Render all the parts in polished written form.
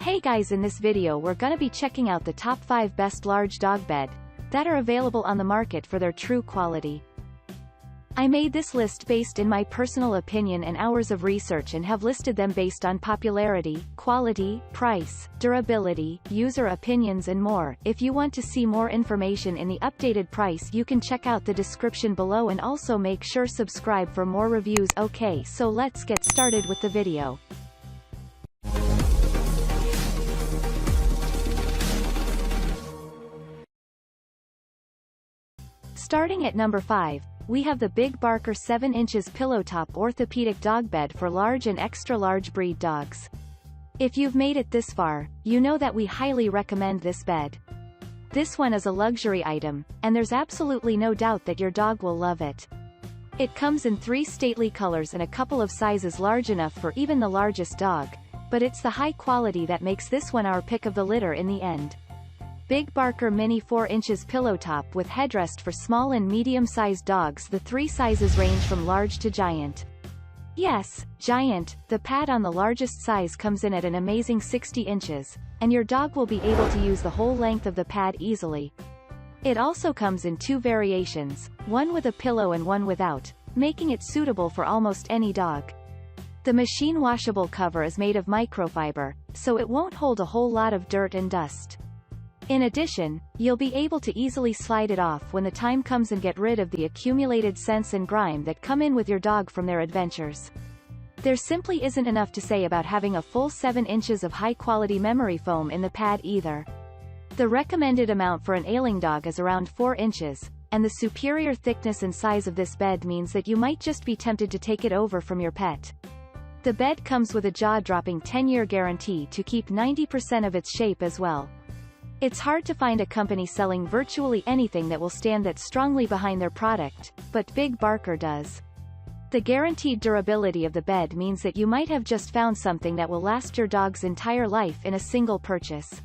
Hey guys, in this video we're gonna be checking out the top 5 best large dog bed that are available on the market for their true quality. I made this list based in my personal opinion and hours of research and have listed them based on popularity, quality, price, durability, user opinions and more. If you want to see more information in the updated price, you can check out the description below and also make sure subscribe for more reviews. Okay, so let's get started with the video. Starting at number 5, we have the Big Barker 7 inches pillow top orthopedic dog bed for large and extra large breed dogs. If you've made it this far, you know that we highly recommend this bed. This one is a luxury item, and there's absolutely no doubt that your dog will love it. It comes in 3 stately colors and a couple of sizes large enough for even the largest dog, but it's the high quality that makes this one our pick of the litter in the end. Big Barker Mini 4 inches pillow top with headrest for small and medium-sized dogs. The 3 sizes range from large to giant. Yes, giant. The pad on the largest size comes in at an amazing 60 inches, and your dog will be able to use the whole length of the pad easily. It also comes in 2 variations, one with a pillow and one without, making it suitable for almost any dog. The machine washable cover is made of microfiber, so it won't hold a whole lot of dirt and dust. In addition, you'll be able to easily slide it off when the time comes and get rid of the accumulated scents and grime that come in with your dog from their adventures. There simply isn't enough to say about having a full 7 inches of high-quality memory foam in the pad either. The recommended amount for an ailing dog is around 4 inches, and the superior thickness and size of this bed means that you might just be tempted to take it over from your pet. The bed comes with a jaw-dropping 10-year guarantee to keep 90% of its shape as well. It's hard to find a company selling virtually anything that will stand that strongly behind their product, but Big Barker does. The guaranteed durability of the bed means that you might have just found something that will last your dog's entire life in a single purchase.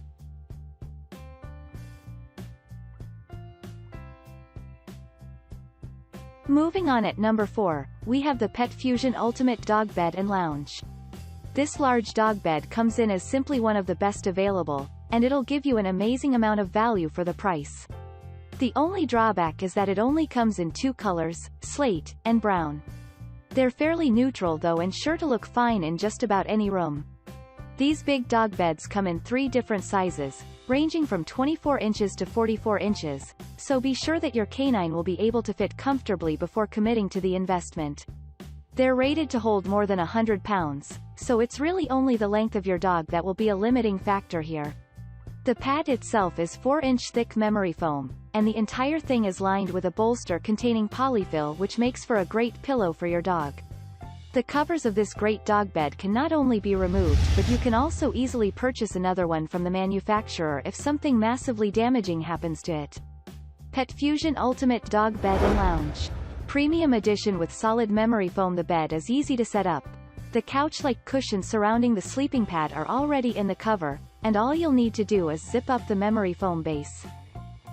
Moving on at number 4, we have the PetFusion Ultimate Dog Bed and Lounge. This large dog bed comes in as simply one of the best available, and it'll give you an amazing amount of value for the price. The only drawback is that it only comes in 2 colors, slate and brown. They're fairly neutral though and sure to look fine in just about any room. These big dog beds come in 3 different sizes, ranging from 24 inches to 44 inches, so be sure that your canine will be able to fit comfortably before committing to the investment. They're rated to hold more than 100 pounds, so it's really only the length of your dog that will be a limiting factor here. The pad itself is 4-inch thick memory foam, and the entire thing is lined with a bolster containing polyfill, which makes for a great pillow for your dog. The covers of this great dog bed can not only be removed, but you can also easily purchase another one from the manufacturer if something massively damaging happens to it. PetFusion Ultimate Dog Bed and Lounge. Premium edition with solid memory foam. The bed is easy to set up. The couch-like cushions surrounding the sleeping pad are already in the cover, and all you'll need to do is zip up the memory foam base.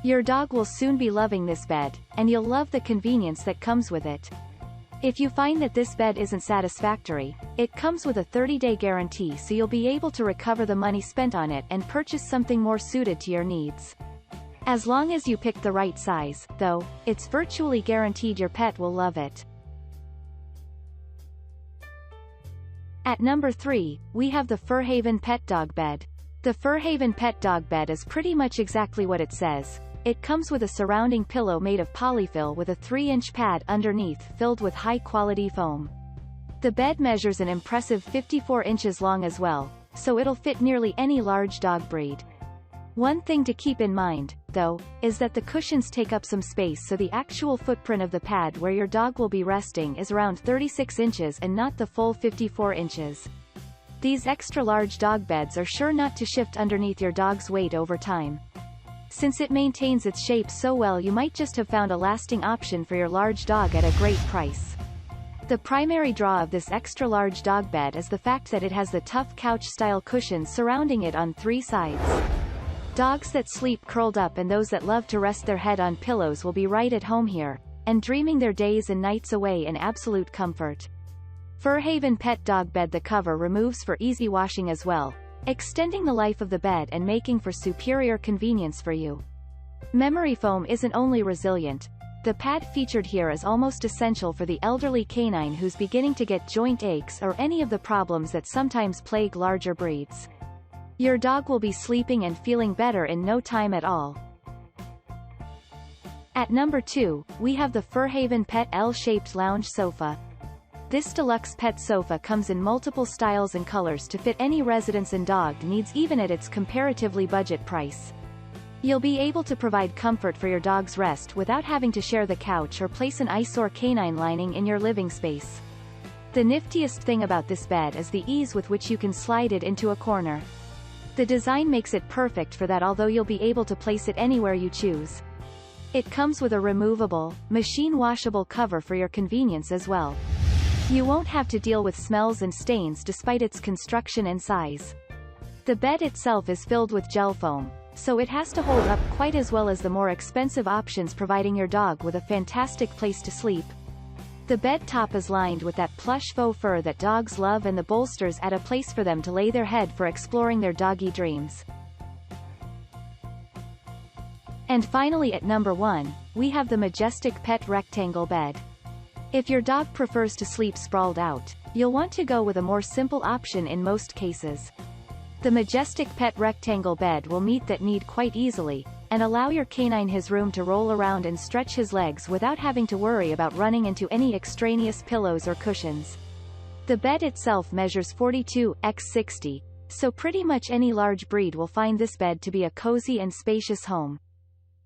Your dog will soon be loving this bed, and you'll love the convenience that comes with it. If you find that this bed isn't satisfactory, it comes with a 30-day guarantee, so you'll be able to recover the money spent on it and purchase something more suited to your needs. As long as you pick the right size, though, it's virtually guaranteed your pet will love it. At number 3, we have the Furhaven Pet Dog Bed. The Furhaven Pet Dog Bed is pretty much exactly what it says. It comes with a surrounding pillow made of polyfill with a 3-inch pad underneath filled with high-quality foam. The bed measures an impressive 54 inches long as well, so it'll fit nearly any large dog breed. One thing to keep in mind, though, is that the cushions take up some space, so the actual footprint of the pad where your dog will be resting is around 36 inches and not the full 54 inches. These extra-large dog beds are sure not to shift underneath your dog's weight over time. Since it maintains its shape so well, you might just have found a lasting option for your large dog at a great price. The primary draw of this extra-large dog bed is the fact that it has the tough couch-style cushions surrounding it on 3 sides. Dogs that sleep curled up and those that love to rest their head on pillows will be right at home here, and dreaming their days and nights away in absolute comfort. Furhaven Pet Dog Bed. The cover removes for easy washing as well, extending the life of the bed and making for superior convenience for you. Memory foam isn't only resilient. The pad featured here is almost essential for the elderly canine who's beginning to get joint aches or any of the problems that sometimes plague larger breeds. Your dog will be sleeping and feeling better in no time at all. At number 2, we have the Furhaven Pet L-shaped lounge sofa. This deluxe pet sofa comes in multiple styles and colors to fit any residence and dog needs even at its comparatively budget price. You'll be able to provide comfort for your dog's rest without having to share the couch or place an eyesore canine lining in your living space. The niftiest thing about this bed is the ease with which you can slide it into a corner. The design makes it perfect for that, although you'll be able to place it anywhere you choose. It comes with a removable, machine-washable cover for your convenience as well. You won't have to deal with smells and stains despite its construction and size. The bed itself is filled with gel foam, so it has to hold up quite as well as the more expensive options, providing your dog with a fantastic place to sleep. The bed top is lined with that plush faux fur that dogs love, and the bolsters add a place for them to lay their head for exploring their doggy dreams. And finally, at number 1, we have the Majestic Pet Rectangle Bed. If your dog prefers to sleep sprawled out, you'll want to go with a more simple option in most cases. The Majestic Pet Rectangle Bed will meet that need quite easily, and allow your canine his room to roll around and stretch his legs without having to worry about running into any extraneous pillows or cushions. The bed itself measures 42 x 60, so pretty much any large breed will find this bed to be a cozy and spacious home.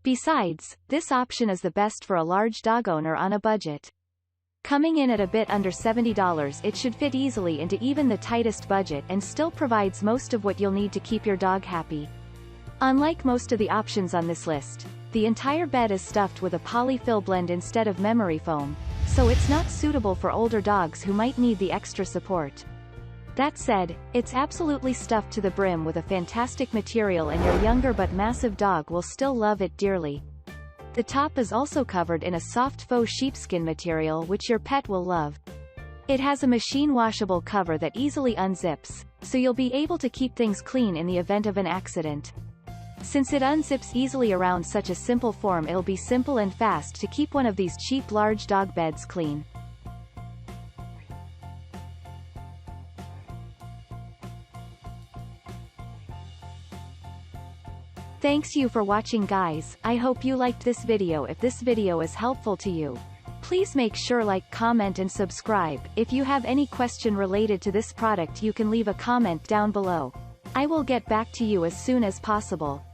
Besides, this option is the best for a large dog owner on a budget. Coming in at a bit under $70, it should fit easily into even the tightest budget and still provides most of what you'll need to keep your dog happy. Unlike most of the options on this list, the entire bed is stuffed with a polyfill blend instead of memory foam, so it's not suitable for older dogs who might need the extra support. That said, it's absolutely stuffed to the brim with a fantastic material, and your younger but massive dog will still love it dearly. The top is also covered in a soft faux sheepskin material which your pet will love. It has a machine-washable cover that easily unzips, so you'll be able to keep things clean in the event of an accident. Since it unzips easily around such a simple form, it'll be simple and fast to keep one of these cheap large dog beds clean. Thanks you for watching, guys. I hope you liked this video. If this video is helpful to you, please make sure like, comment and subscribe. If you have any question related to this product, you can leave a comment down below. I will get back to you as soon as possible.